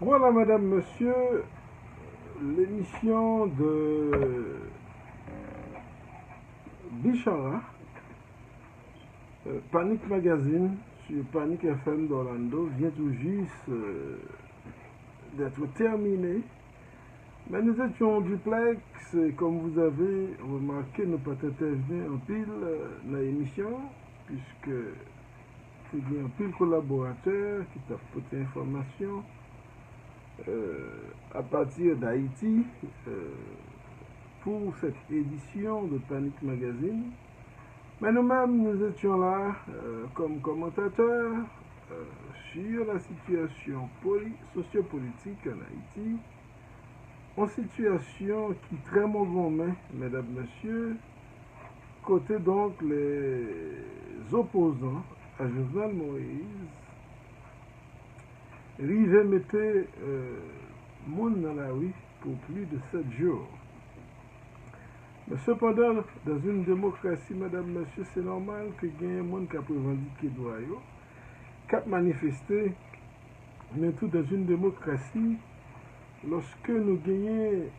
Voilà, madame, monsieur, l'émission de Bichara, Panic Magazine, sur Panic FM d'Orlando, vient tout juste d'être terminée. Mais nous étions en duplex, et comme vous avez remarqué, nous pas intervenir en pile dans l'émission, puisque il y a un pile collaborateur qui t'a apporté information à partir d'Haïti pour cette édition de Panic Magazine. Mais nous-mêmes, nous étions là comme commentateurs sur la situation sociopolitique en Haïti, en situation qui est très mauvaise, mesdames, messieurs, côté donc les opposants à Jovenel Moïse, rive mettait monde dans la rue pour plus de 7 jours. Mais cependant, dans une démocratie, mesdames, messieurs, c'est normal que y ait un monde qui a revendiqué droit, qui a manifesté, mais tout dans une démocratie, lorsque nous gagnons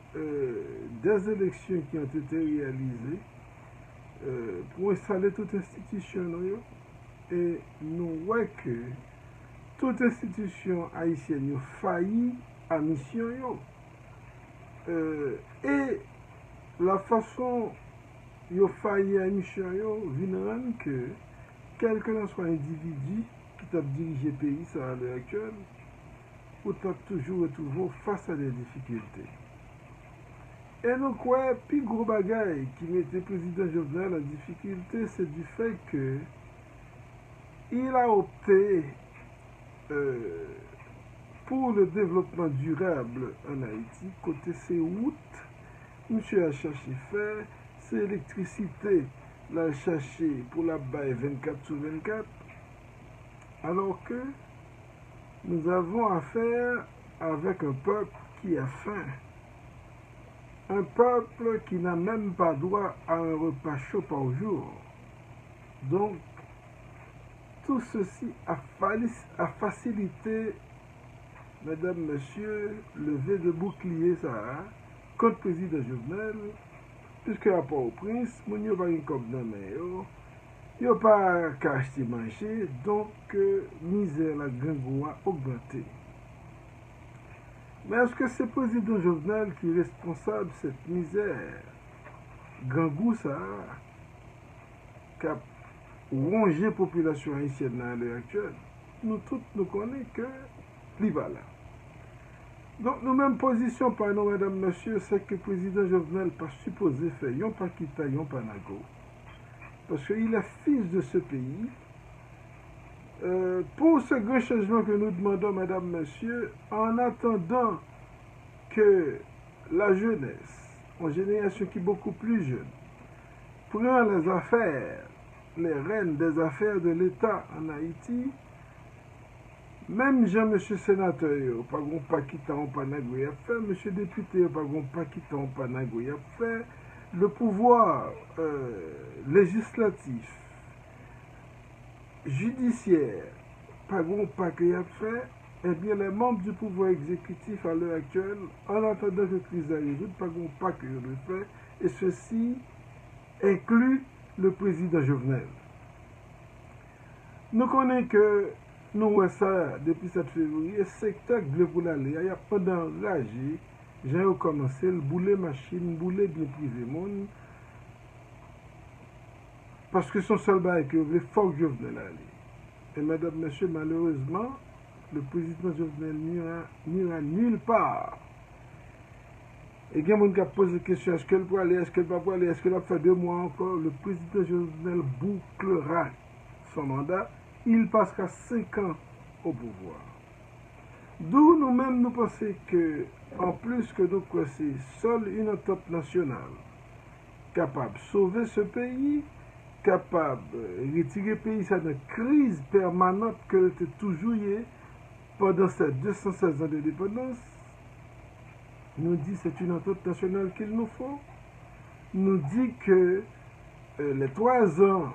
des élections qui ont été réalisées pour installer toute institution, et nous voyons que toute institution haïtienne a failli à mission. Et la façon dont failli à mission, vient rendre que quel que soit l'individu qui t'a dirigé le pays à l'heure actuelle, ou t'a toujours retrouvé face à des difficultés. Et nous croyons, plus gros bagaille qui mettait le président Jovenel en difficulté, c'est du fait que il a opté pour le développement durable en Haïti, côté ses routes, monsieur a cherché faire, c'est électricité, l'a cherché pour la baille 24/24, alors que nous avons affaire avec un peuple qui a faim. Un peuple qui n'a même pas droit à un repas chaud par jour. Donc, tout ceci a facilité, mesdames, messieurs, lever de bouclier ça, contre le président Jovenel, puisque à Port-au-Prince, mon yo pas une comme dans mais yo pas qu'à acheter manger, donc misère la gangou a augmenté. Mais est-ce que c'est le président Jovenel qui est responsable de cette misère gangou ça, qui a rongé la population haïtienne à l'heure actuelle? Nous tous nous connaissons que l'Ivala. Donc, nous-mêmes position par nous, mesdames, messieurs, c'est que le président Jovenel n'est pas supposé faire yon Pakita, yon Panago. Parce qu'il est fils de ce pays. Pour ce grand changement que nous demandons, mesdames, messieurs, en attendant que la jeunesse, une génération qui est beaucoup plus jeune, prend les affaires, les rênes des affaires de l'État en Haïti, même Jean, monsieur sénateur, pas gon pas quitter en Panagouya fait, monsieur député, pas gon pas quitter en Panagouya fait, le pouvoir législatif, judiciaire, pas gon pas qu'il a fait, eh bien les membres du pouvoir exécutif à l'heure actuelle, en attendant que la crise a résoudre, pas gon pas que le fait, et ceci inclut le président Jovenel. Nous connaissons que nous voyons ça depuis 7 février, secteur bleu pour l'aller, il y a pendant enragé, j'ai commencé le bouler machine, bouler bien privé monde, parce que son seul bail que le faut que Jovenel aller. Et mesdames, messieurs, malheureusement, le président Jovenel n'ira nulle part. Et il y a des gens qui posent des questions, est-ce qu'elle peut aller, est-ce qu'elle ne peut pas aller, est-ce qu'elle va faire 2 mois encore? Le président Jovenel bouclera son mandat. Il passera 5 ans au pouvoir. D'où nous-mêmes nous pensons que, en plus que nous c'est seule une entente nationale capable de sauver ce pays, capable de retirer le pays de la crise permanente que était toujours pendant ces 216 ans d'indépendance, nous dit que c'est une entente nationale qu'il nous faut, nous dit que les 3 ans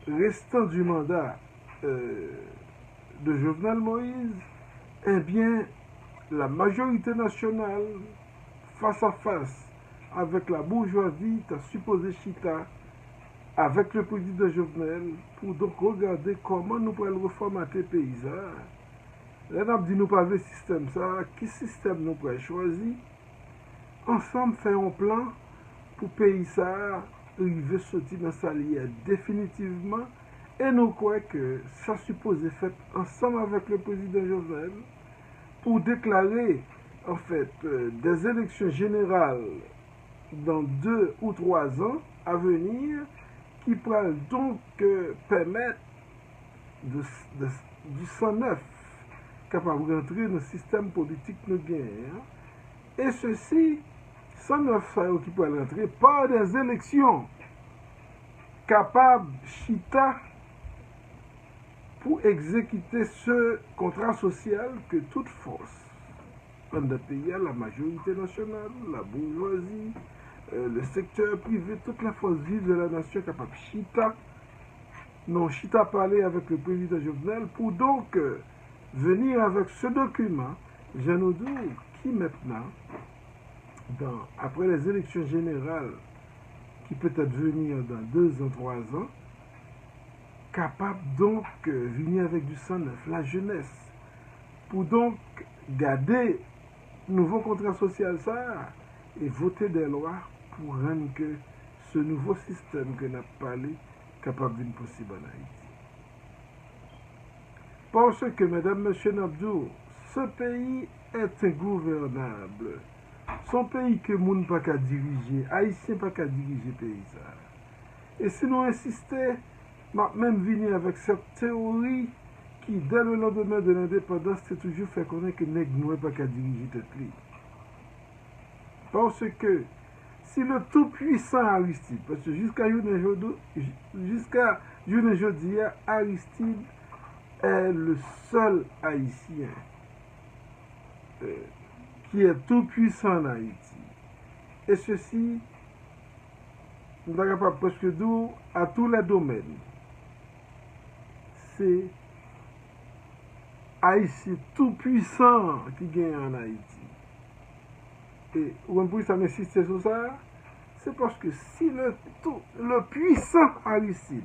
restant du mandat de Jovenel Moïse, eh bien, la majorité nationale, face à face avec la bourgeoisie, a supposé chita avec le président Jovenel pour donc regarder comment nous pouvons reformater le pays. Là, on a dit nous pas le système ça, quel système nous pouvons choisir. Ensemble, faire un plan pour le pays ça, arriver sortir dans sa ligne définitivement. Et nous croyons que ça suppose fait ensemble avec le président Jovenel pour déclarer en fait des élections générales dans 2 ou 3 ans à venir qui pourraient donc permettre du 109 capable de rentrer dans le système politique nous gagnons. Et ceci, 109 ça qui pourrait rentrer par des élections capables chita pour exécuter ce contrat social que toute force dans le pays, la majorité nationale, la bourgeoisie, le secteur privé, toute la force vive de la nation capable chita, non chita parler avec le président Jovenel pour donc venir avec ce document, je nous dis qui maintenant, après les élections générales qui peut-être venir dans 2 ans, 3 ans, capable donc venir avec du 109, la jeunesse, pour donc garder nouveau contrat social ça et voter des lois pour rendre que ce nouveau système que nous avons parlé capable d'une possible en Haïti. Parce que, mesdames, messieurs, Nabdou, ce pays est ingouvernable. Son pays que moun pas qu'à diriger, Haïtien pas qu'à diriger pays ça. Et si nous insistons, même venir avec cette théorie qui, dès le lendemain de l'indépendance, c'est toujours fait connaître que nèg nou pas qu'à diriger tête li. Parce que si le tout-puissant Aristide, parce que jusqu'à aujourd'hui, Aristide est le seul Haïtien qui est tout-puissant en Haïti. Et ceci, nous sommes capables presque d'où à tous les domaines. C'est Haïtien tout-puissant qui gagne en Haïti. Et pour ça m'insister sur ça, c'est parce que si le puissant Aristide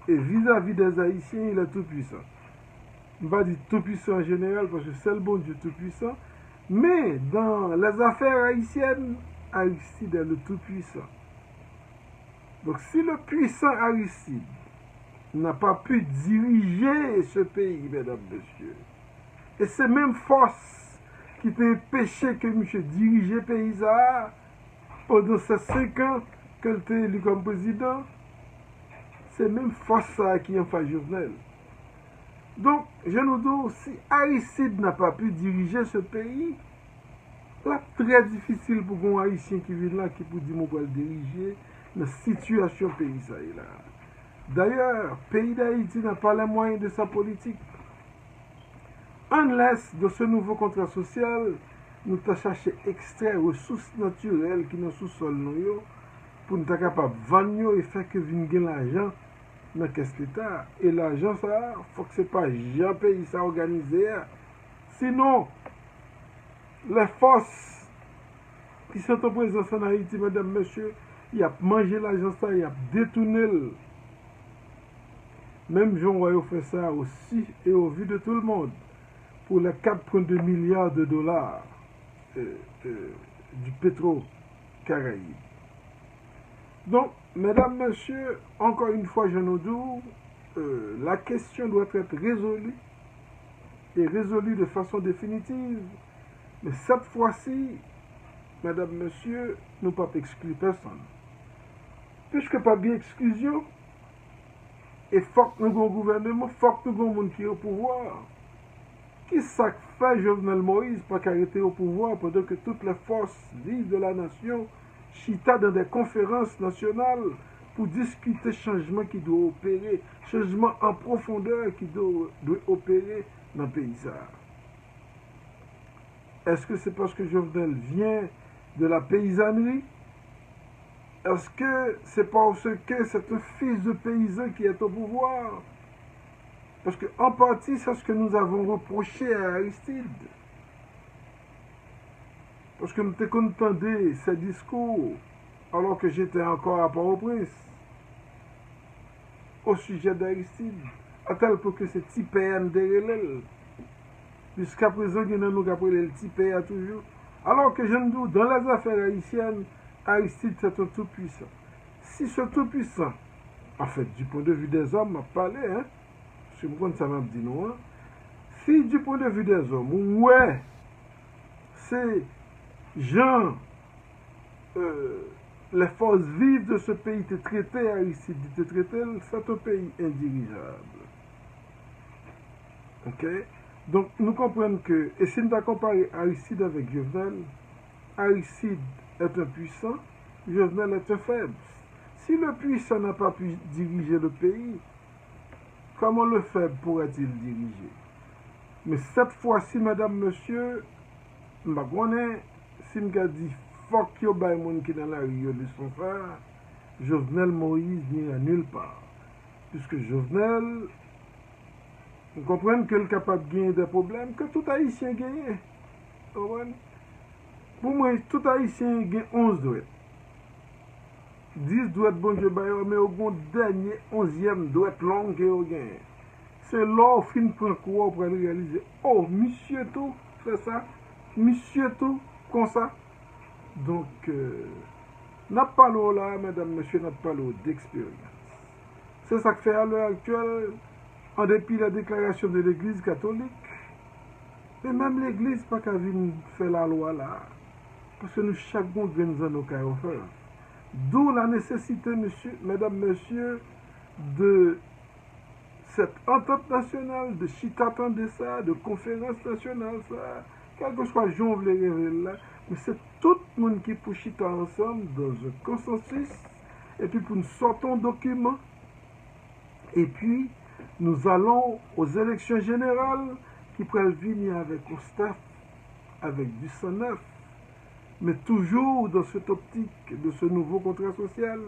et vis-à-vis des Haïtiens, il est tout-puissant. Je ne vais pas dire tout-puissant en général parce que c'est le bon Dieu tout-puissant, mais dans les affaires haïtiennes, Aristide est le tout-puissant. Donc si le puissant Aristide n'a pas pu diriger ce pays, mesdames, messieurs, et c'est même force qui t'a empêché que monsieur dirige le pays pendant ces 5 ans que tu es élu comme président, c'est même force ça qui en fait Jovenel. Donc, je nous dis, si Aristide n'a pas pu diriger ce pays, c'est très difficile pour un Haïtien qui vient là, qui peut dire qu'on va le diriger, la situation pays ça est là. D'ailleurs, le pays d'Haïti n'a pas les moyens de sa politique. On laisse de ce nouveau contrat social, nous avons cherché extraire ressources naturelles qui sont sous-sol pour nous être capables de vendre et faire que vienne l'argent dans qu'est-ce l'État. Et l'argent, ça, il faut que ce n'est pas un pays ça organisé. Sinon, les forces qui sont en présence en Haïti, mesdames, messieurs, il a mangé l'argent, ça, il a détourné. Même Jean Royaux fait ça aussi et au vu de tout le monde pour les 4,2 milliards de dollars du pétro-Caraïbe. Donc, mesdames, messieurs, encore une fois, je nous dis, la question doit être résolue et résolue de façon définitive. Mais cette fois-ci, mesdames, messieurs, nous ne pouvons pas exclure personne. Puisque pas bien exclusion, et faut que nous ayons un gouvernement, faut que nous ayons un monde qui est au pouvoir. Qui ça fait Jovenel Moïse pour arrêter au pouvoir pendant que toutes les forces vives de la nation chita dans des conférences nationales pour discuter changement qui doit opérer, changement en profondeur qui doit opérer dans le pays. Est-ce que c'est parce que Jovenel vient de la paysannerie? Est-ce que c'est parce que c'est un fils de paysan qui est au pouvoir? Parce qu'en partie, c'est ce que nous avons reproché à Aristide. Parce que nous t'entendais ces discours alors que j'étais encore à Port-au-Prince au sujet d'Aristide, à tel point que c'est petit PM derrière elle. Jusqu'à présent, il y a nous qui appellent le petit PM toujours. Alors que je me dis, dans les affaires haïtiennes, Aristide c'est un tout-puissant. Si ce tout-puissant, en fait, du point de vue des hommes, m'a parlé, hein, je me compte ça m'a dit non, hein, si du point de vue des hommes, ouais, c'est gens, les forces vives de ce pays te traitaient, Aristide te traitait, c'est un pays indirigeable. Ok? Donc, nous comprenons que, et si nous avons comparé Aristide avec Jovenel, Aristide est un puissant, Jovenel est un faible. Si le puissant n'a pas pu diriger le pays, comment le faible pourrait-il diriger? Mais cette fois-ci, madame, monsieur, je connais, si je dis fuck yo bay moun qui dans la rue, yo leçon ça, Jovenel Moïse n'ira nulle part. Puisque Jovenel, vous comprenez qu'il est capable de gagner des problèmes que tout Haïtien gagne. Pour moi, tout Haïtien gagne 11 droits. 10 droits bon Dieu bayo, mais au bon dernier 11e droit long que vous gagnez. C'est là où fin prend courant pour réaliser. Oh, monsieur tout fait ça. Monsieur tout comme ça. Donc, n'a pas l'eau là, mesdames, messieurs, n'a pas l'eau d'expérience. C'est ça que fait à l'heure actuelle, en dépit de la déclaration de l'Église catholique. Et même l'Église pas qu'à venir faire la loi là. Parce que nous, chaque monde vient nous en nos cas faire. D'où la nécessité, monsieur, mesdames, messieurs, de cette entente nationale, de chitatant de ça, de conférence nationale, ça, quel que soit Jean les révéler là, mais c'est tout le monde qui pour chiter ensemble dans un consensus, et puis pour nous sortir un document, et puis nous allons aux élections générales qui pourraient venir avec un staff, avec du sang neuf, mais toujours dans cette optique de ce nouveau contrat social,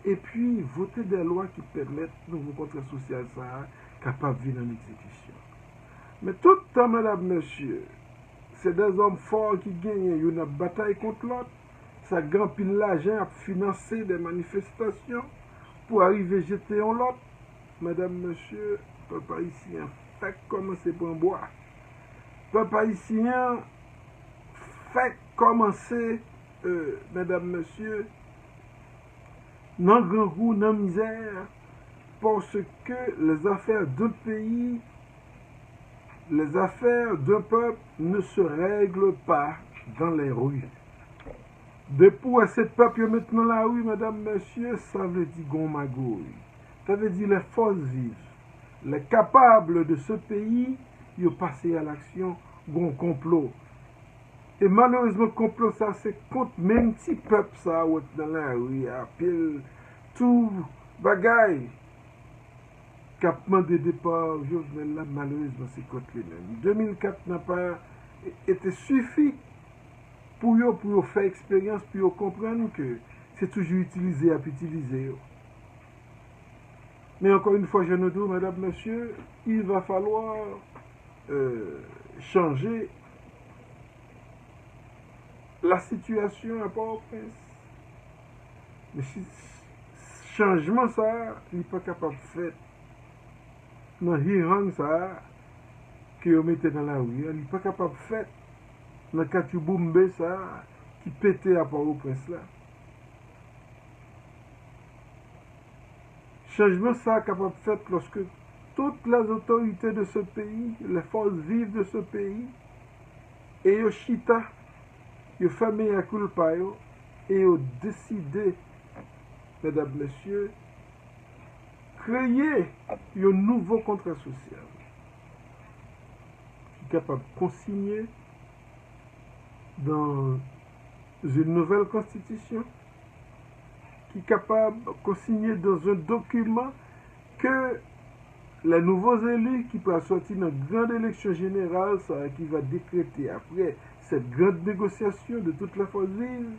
et puis voter des lois qui permettent le nouveau contrat social ça capable de venir en exécution. Mais tout le temps, mesdames, messieurs, c'est des hommes forts qui gagnent une bataille contre l'autre, ça gagne pile l'argent à financer des manifestations pour arriver à jeter en l'autre. Mesdames, messieurs, peuple haïtien, fait commencer pour un bois. Peuple haïtien, fait commencer, mesdames, messieurs, dans le grand goût, dans la misère, parce que les affaires d'un pays, les affaires d'un peuple ne se règlent pas dans les rues. Depuis à ce peuple maintenant la rue, mesdames, messieurs, ça veut dire gomagouille. Ça veut dire les forces vives, les capables de ce pays, ils ont passé à l'action, gon complot. Et malheureusement, complot ça, c'est contre même petit peuple ça, dans la rue, à pile, tout bagaille. Capement de départ, Jovenel là, malheureusement, c'est contre lui-même. 2004 n'a pas été suffi pour faire expérience, pour comprendre que c'est toujours utilisé à utiliser. Mais encore une fois, je nous dis, mesdames, messieurs, il va falloir changer la situation à Port-au-Prince. Mais si changement ça, il n'est pas capable de faire dans l'Iran ça, que vous mettez dans la rue, il n'est pas capable de faire dans le Katiboumbe ça, qui pétait à Port-au-Prince là. Changement ça capable de faire lorsque toutes les autorités de ce pays, les forces vives de ce pays, et au chita, ils ont fermé à culpa et ont décidé, mesdames, messieurs, créer un nouveau contrat social qui est capable de consigner dans une nouvelle constitution, qui est capable de consigner dans un document que les nouveaux élus qui peuvent sortir dans une grande élection générale, ça, qui va décréter après cette grande négociation de toutes les forces vives,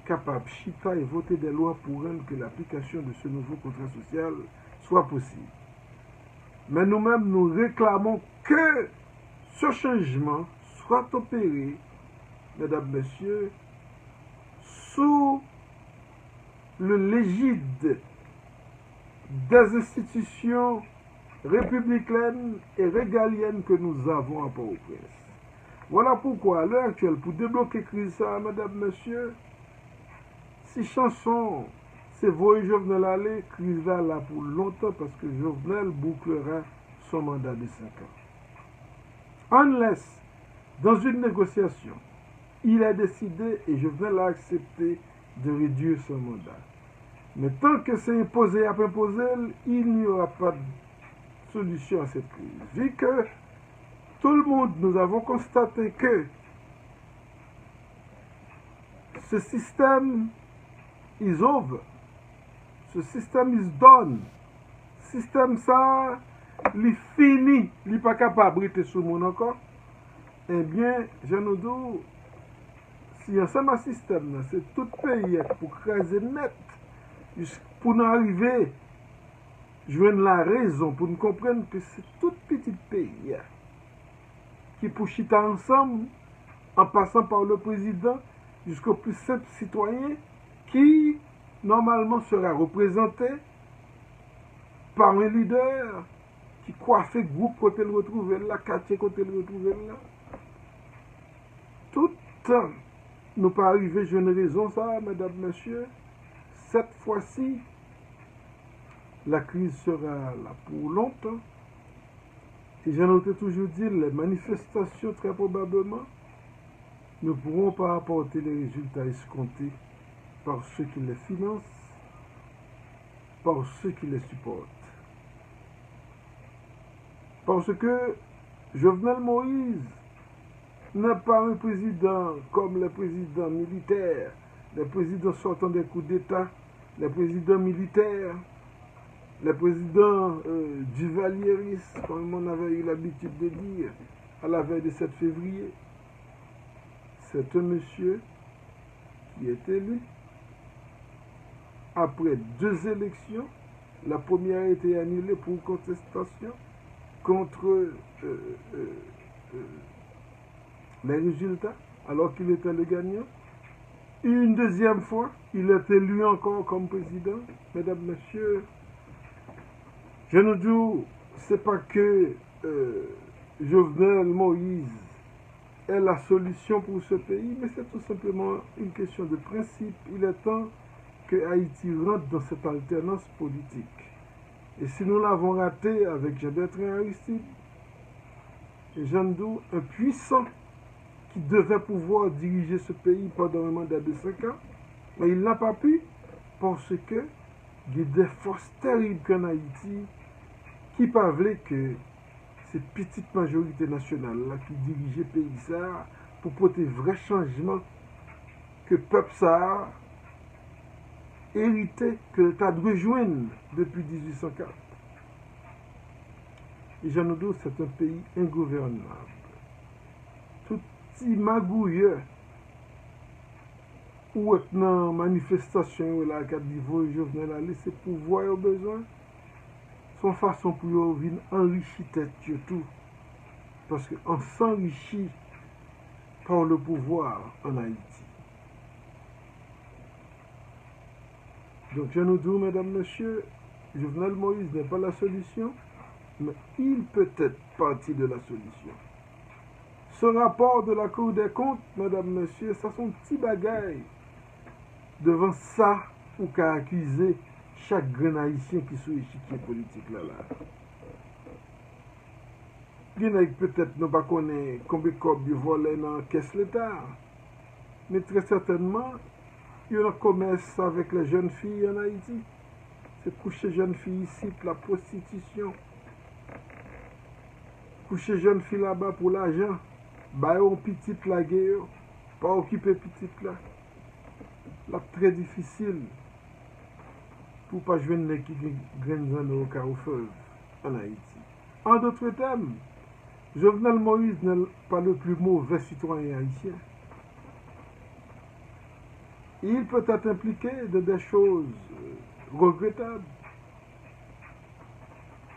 capable de chita et voter des lois pour rendre que l'application de ce nouveau contrat social soit possible. Mais nous-mêmes, nous réclamons que ce changement soit opéré mesdames, messieurs, sous le l'égide des institutions républicaines et régaliennes que nous avons à Port-au-Prince. Voilà pourquoi, à l'heure actuelle, pour débloquer crise ça, mesdames, messieurs, si chanson, c'est voyer Jovenel aller, crise là pour longtemps parce que Jovenel bouclera son mandat de 5 ans. Unless, dans une négociation, il a décidé et Jovenel a accepté de réduire son mandat. Mais tant que c'est imposé à imposer, il n'y aura pas de solution à cette crise. Vu que tout le monde, nous avons constaté que ce système is over, ce système is done, système ça, il fini, il n'est pas capable de rester sous le monde encore, eh bien, je nous dis, si ensemble un système, c'est tout pays pour craser net, pour nous arriver, joindre la raison, pour nous comprendre que c'est tout petit pays qui pour chita ensemble, en passant par le président, jusqu'au plus simple citoyen, qui normalement sera représenté par un leader qui coiffe groupe côté le retrouver là, quartier côté le retrouver là. Tout temps, nous pas arriver, je ne raison ça, mesdames, messieurs. Cette fois-ci, la crise sera là pour longtemps. Et j'en ai toujours dit, les manifestations, très probablement, ne pourront pas apporter les résultats escomptés par ceux qui les financent, par ceux qui les supportent. Parce que Jovenel Moïse n'est pas un président comme les présidents militaires, les présidents sortant des coups d'État, les présidents militaires, les présidents duvalieristes, comme on avait eu l'habitude de dire à la veille de 7 février. C'est un monsieur qui est élu après 2 élections. La première a été annulée pour contestation contre les résultats, alors qu'il était le gagnant. Une deuxième fois, il est élu encore comme président. Mesdames, messieurs, je nous dis, c'est pas que Jovenel Moïse est la solution pour ce pays, mais c'est tout simplement une question de principe. Il est temps que Haïti rentre dans cette alternance politique. Et si nous l'avons raté avec Jean-Bertrand Aristide, Jean Dou, un puissant qui devait pouvoir diriger ce pays pendant un mandat de 5 ans, mais il n'a pas pu parce que il y a des forces terribles qu'en Haïti qui parlaient que ces petites majorités nationales là qui dirigeaient le pays ça pour porter vrai changement que le peuple ça hérité que l'État doit rejoindre depuis 1804. Et j'en ai dit, c'est un pays ingouvernable. Tout petit magouilleux ou est dans manifestation là qui dit Jovenel aller c'est pouvoir au besoin son façon pour venir enrichir tête tout parce qu'on s'enrichit par le pouvoir en Haïti. Donc je nous dis, mesdames, messieurs, Jovenel Moïse n'est pas la solution, mais il peut être partie de la solution. Ce rapport de la Cour des comptes, mesdames, messieurs, ça sont petits bagailles devant ça ou qu'à accuser chaque grand haïtien qui sous l'échiquier politique là. Il y en a peut-être ne pas connaître combien de volés dans la caisse l'État, mais très certainement, il y a un commerce avec les jeunes filles en Haïti. C'est coucher jeunes filles ici pour la prostitution. Coucher jeunes filles là-bas pour l'argent. Bah, on petit la guerre, pas occuper petit là. Là, très difficile pour pas jouer les qui gagnent au carrefour en Haïti. En d'autres termes, Jovenel Moïse n'est pas le plus mauvais citoyen haïtien. Il peut être impliqué dans des choses regrettables.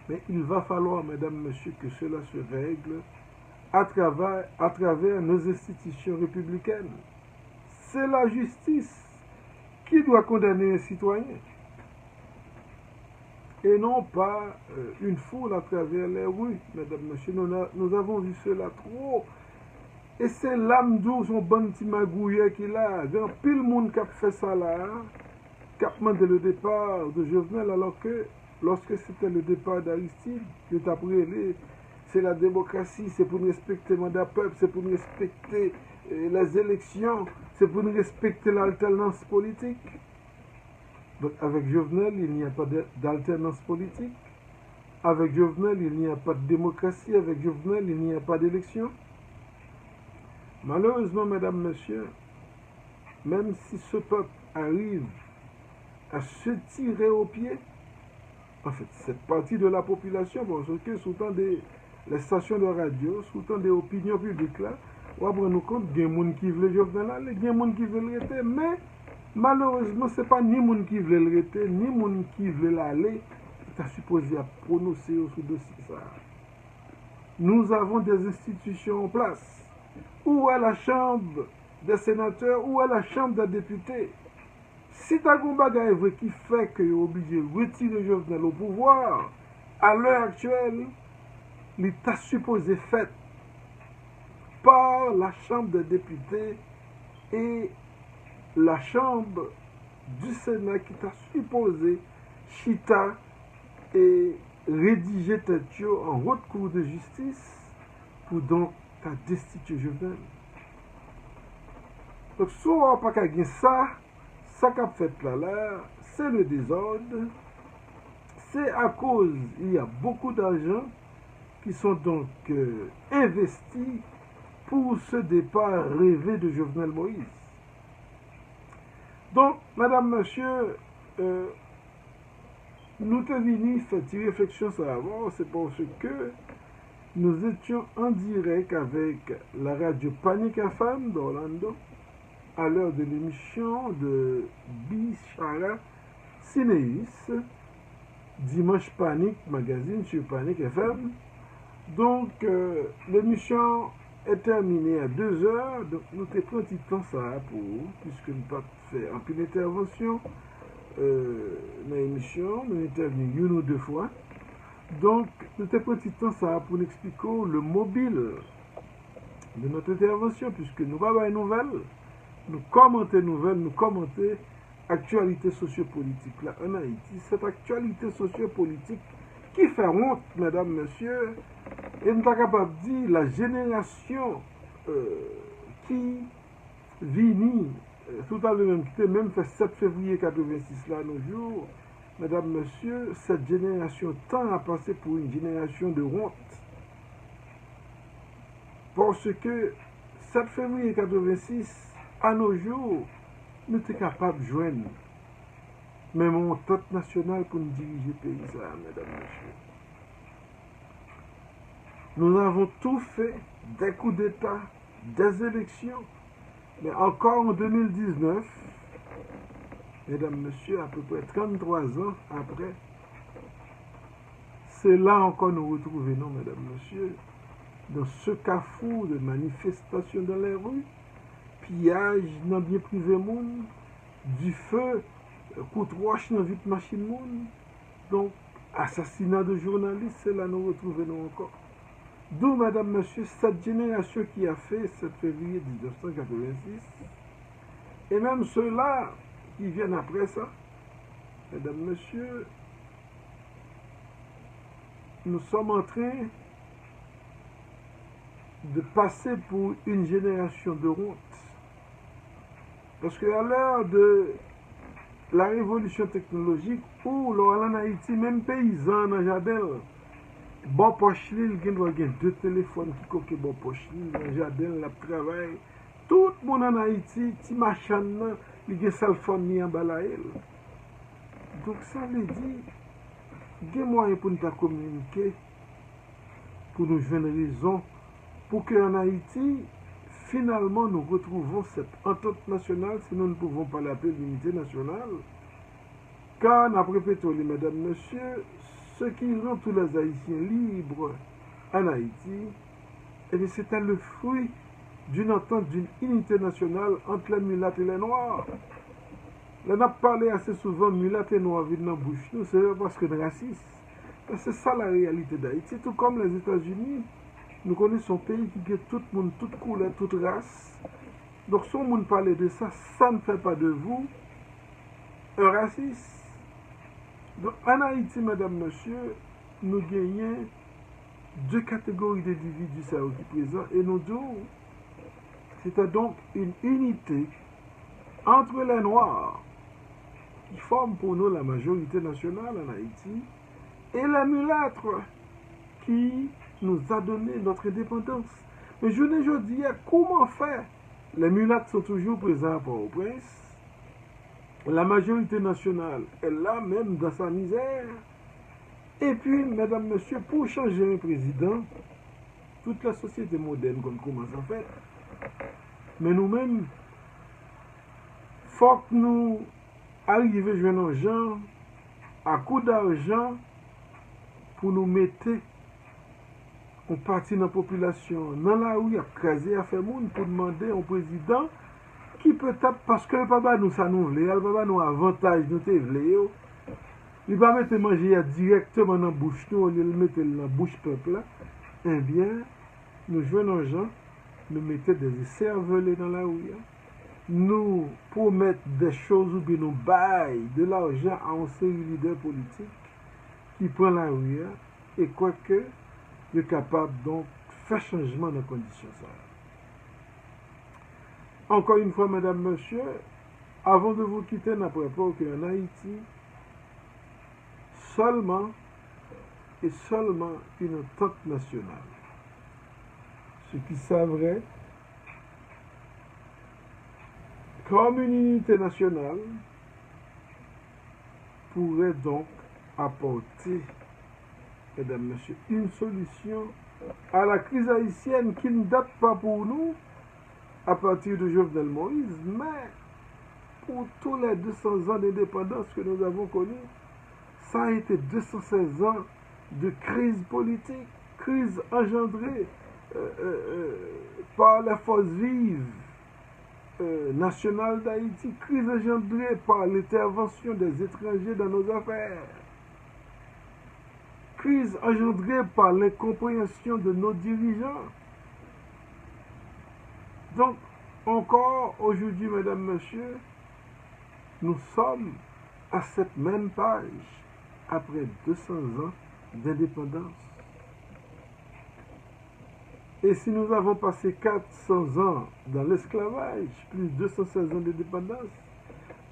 Mais il va falloir, mesdames, messieurs, que cela se règle à travers nos institutions républicaines. C'est la justice qui doit condamner un citoyen et non pas une foule à travers les rues, mesdames, messieurs. Nous avons vu cela trop. Et c'est l'âme d'où son bon petit magouillet qu'il a. Il y a pile monde qui a fait ça là, qui a demandé le départ de Jovenel, alors que lorsque c'était le départ d'Aristide, je t'ai appris, c'est la démocratie, c'est pour nous respecter le mandat peuple, c'est pour nous respecter les élections, c'est pour nous respecter l'alternance politique. Donc avec Jovenel, il n'y a pas d'alternance politique. Avec Jovenel, il n'y a pas de démocratie. Avec Jovenel, il n'y a pas d'élection. Malheureusement, mesdames, messieurs, même si ce peuple arrive à se tirer aux pieds, en fait, cette partie de la population, bon, ce que sous les stations de radio, sous des opinions publiques là, on va prendre compte qu'il y a des gens qui veulent Jovenel aller, il y a des gens qui veulent rester, mais malheureusement, ce n'est pas ni les gens qui veulent le rester, ni les gens qui veulent aller, qui sont supposés à prononcer au sous dossier ça. Nous avons des institutions en place. Où est la chambre des sénateurs, où est la chambre des députés? Si tu as un bagage qui fait que tu es obligé de retirer Jovenel au pouvoir, à l'heure actuelle, l'État supposé fait par la chambre des députés et la chambre du Sénat qui t'a supposé chita et rédiger tête en haute cour de justice pour donc ta destituer Jovenel. Donc, si on n'a pas gagné ça qu'a fait là, c'est le désordre. C'est à cause, il y a beaucoup d'argent qui sont donc investis pour ce départ rêvé de Jovenel Moïse. Donc, madame, monsieur, nous te venons faire une réflexion sur avant, c'est parce que nous étions en direct avec la radio Panique FM d'Orlando à l'heure de l'émission de Bichara Cinéis, Dimanche Panique Magazine sur Panique FM. Donc, l'émission est terminée à 2h, donc nous te pris un petit temps ça pour, puisque nous pas fait un peu d'intervention dans l'émission, nous intervenons une ou deux fois. Donc, nous te pris un petit temps ça pour nous expliquer le mobile de notre intervention, puisque nous n'avons pas de nouvelles, nous commentons nouvelles, nous commentons actualité sociopolitique là en Haïti. Cette actualité sociopolitique qui fait honte, mesdames, messieurs, et nous sommes capables de dire la génération qui vit tout à l'heure même, qui était même fait 7 février 86 là, nos jours, mesdames, messieurs, cette génération tend à passer pour une génération de honte. Parce que 7 février 86, à nos jours, nous sommes capables de joindre même une entente nationale pour nous diriger le pays, ça, mesdames, messieurs. Nous avons tout fait, des coups d'État, des élections, mais encore en 2019, mesdames, messieurs, à peu près 33 ans après, c'est là encore nous retrouvons, mesdames, messieurs, dans ce carrefour de manifestations dans les rues, pillage dans bien privé monde, du feu, coup de roche dans vite machine monde, donc assassinat de journalistes, c'est là nous retrouvons encore. D'où, madame, monsieur, cette génération qui a fait 7 février 1986, et même ceux-là qui viennent après ça, mesdames, messieurs, nous sommes en train de passer pour une génération de honte. Parce qu'à l'heure de la révolution technologique, où en Haïti, même paysan dans le jardin, bon poche il doit avoir 2 téléphones qui coquent bon poche dans le jardin, le travail. Tout le monde en Haïti, petit machin, il a un cellphone en bas. Donc ça veut dire, il y a moyen pour nous communiquer, pour nous joindre raison, pour qu'en Haïti, finalement, nous retrouvons cette entente nationale, sinon nous ne pouvons pas l'appeler l'unité nationale. Car, après pétrole, mesdames, messieurs, ce qui rend tous les Haïtiens libres en Haïti, eh bien, c'était le fruit d'une entente, d'une unité nationale entre les mulattes et les noirs. On a parlé assez souvent mulattes et noirs viennent dans la bouche, nous, c'est parce que de racisme. C'est ça la réalité d'Haïti, tout comme les États-Unis. Nous connaissons un pays qui a tout le monde, toute couleur, toute race. Donc, si on parle de ça, ça ne fait pas de vous un raciste. Donc, en Haïti, mesdames, messieurs, nous gagnons deux catégories d'individus qui présents et nous deux, c'était donc une unité entre les Noirs qui forment pour nous la majorité nationale en Haïti et les mulâtres qui nous a donné notre indépendance. Mais je ne dis comment faire. Les mulâtres sont toujours présents à Port-au-Prince. La majorité nationale est là même dans sa misère. Et puis, mesdames, messieurs, pour changer un président, toute la société moderne qu'on commence à faire, mais nous-mêmes, il faut que nous arrivions à joindre aux gens à coup d'argent pour nous mettre en partie dans la population, dans la rue, à craser, à faire monde pour demander au président qui peut-être, parce que le papa nous ça nous voulait, le papa nous avantage, nous te voulait, il va mettre manger directement dans la bouche, nous, au lieu de le mettre dans la bouche peuple, eh bien, nous joignons aux gens, nous mettons des cervelets dans la rue, nous promettons des choses ou bien nous baillons de l'argent à un série de leaders politiques qui prennent la rue et quoique, il est capable donc de faire changement dans les conditions. Encore une fois, mesdames, messieurs, avant de vous quitter, n'après pas qu'en Haïti, seulement et seulement une entente nationale. Ce qui savrait comme une unité nationale pourrait donc apporter, mesdames, messieurs, une solution à la crise haïtienne qui ne date pas pour nous à partir de Jovenel Moïse, mais pour tous les 200 ans d'indépendance que nous avons connus, ça a été 216 ans de crise politique, crise engendrée par la force vive nationale d'Haïti, crise engendrée par l'intervention des étrangers dans nos affaires, crise engendrée par l'incompréhension de nos dirigeants. Donc, encore aujourd'hui, mesdames, messieurs, nous sommes à cette même page après 200 ans d'indépendance. Et si nous avons passé 400 ans dans l'esclavage, plus 216 ans d'indépendance,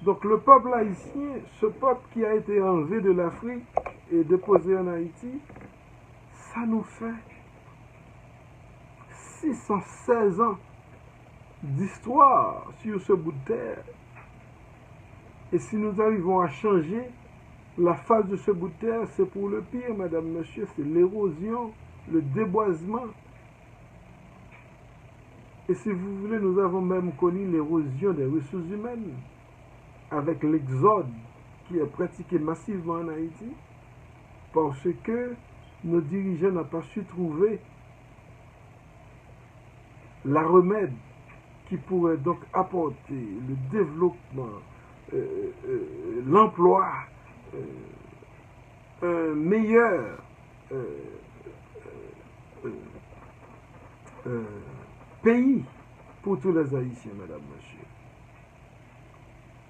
donc le peuple haïtien, ce peuple qui a été enlevé de l'Afrique et déposé en Haïti, ça nous fait 616 ans d'histoire sur ce bout de terre. Et si nous arrivons à changer la face de ce bout de terre, c'est pour le pire, mesdames, messieurs, c'est l'érosion, le déboisement. Et si vous voulez, nous avons même connu l'érosion des ressources humaines avec l'exode qui est pratiqué massivement en Haïti parce que nos dirigeants n'ont pas su trouver la remède qui pourrait donc apporter le développement, l'emploi, un meilleur pays pour tous les Haïtiens, mesdames, messieurs.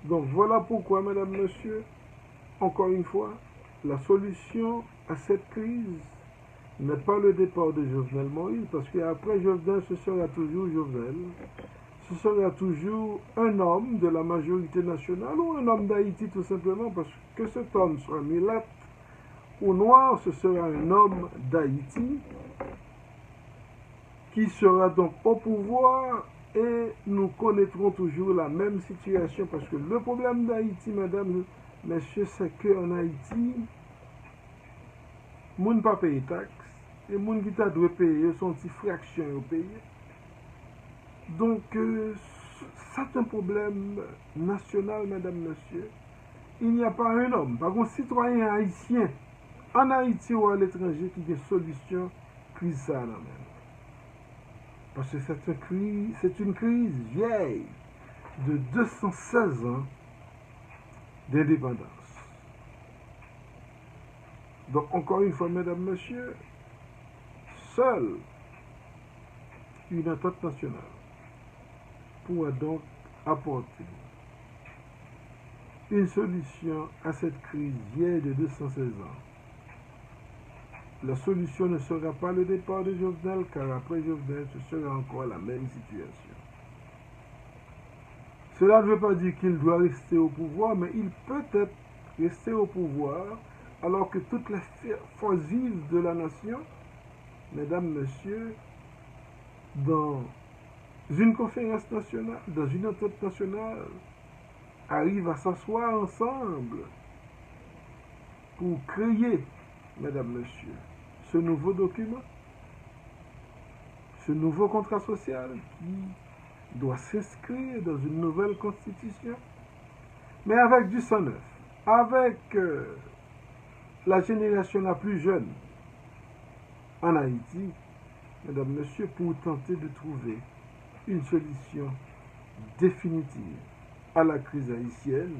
Donc voilà pourquoi, mesdames, messieurs, encore une fois, la solution à cette crise n'est pas le départ de Jovenel Moïse, parce qu'après Jovenel, ce sera toujours Jovenel, ce sera toujours un homme de la majorité nationale ou un homme d'Haïti tout simplement, parce que cet homme soit mulâtre ou noir, ce sera un homme d'Haïti qui sera donc au pouvoir et nous connaîtrons toujours la même situation parce que le problème d'Haïti, mesdames, messieurs, c'est qu'en Haïti, les gens ne payent pas taxes et les gens qui doivent payer sont des fractions au pays. Donc, c'est un problème national, mesdames, messieurs. Il n'y a pas un homme, pas un citoyen haïtien en Haïti ou à l'étranger qui a une solution crise ça. Parce que c'est une crise vieille de 216 ans d'indépendance. Donc, encore une fois, mesdames, messieurs, seule une entente nationale pourra donc apporter une solution à cette crise vieille de 216 ans. La solution ne sera pas le départ de Jovenel, car après Jovenel, ce sera encore la même situation. Cela ne veut pas dire qu'il doit rester au pouvoir, mais il peut être resté au pouvoir alors que toutes les forces vives de la nation, mesdames, messieurs, dans une conférence nationale, dans une entente nationale, arrivent à s'asseoir ensemble pour créer, mesdames, messieurs, ce nouveau document, ce nouveau contrat social qui doit s'inscrire dans une nouvelle constitution, mais avec du sang neuf, avec la génération la plus jeune en Haïti, mesdames, messieurs, pour tenter de trouver une solution définitive à la crise haïtienne,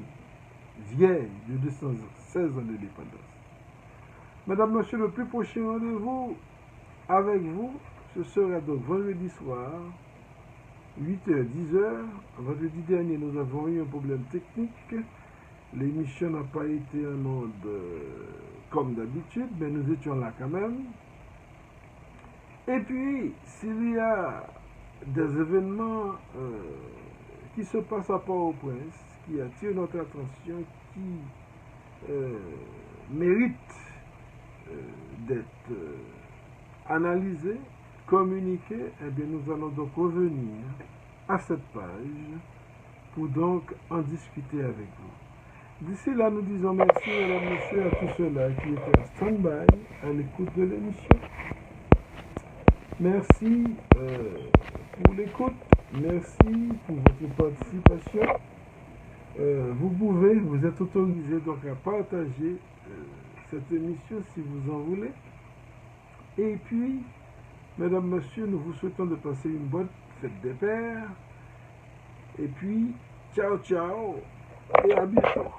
vieille de 216 ans d'indépendance. Mesdames, messieurs, le plus prochain rendez-vous avec vous, ce sera donc vendredi soir, 8h, 10h. Vendredi dernier, nous avons eu un problème technique. L'émission n'a pas été en onde comme d'habitude, mais nous étions là quand même. Et puis, s'il y a des événements qui se passent à Port-au-Prince, qui attirent notre attention, qui méritent d'être analysés, communiqués, eh bien nous allons donc revenir à cette page pour donc en discuter avec vous. D'ici là, nous disons merci, mesdames, messieurs, à tous ceux-là qui étaient en stand-by, à l'écoute de l'émission. Merci pour l'écoute, merci pour votre participation. Vous êtes autorisé donc à partager cette émission si vous en voulez. Et puis, mesdames, messieurs, nous vous souhaitons de passer une bonne fête des pères. Et puis, ciao, ciao, et à bientôt.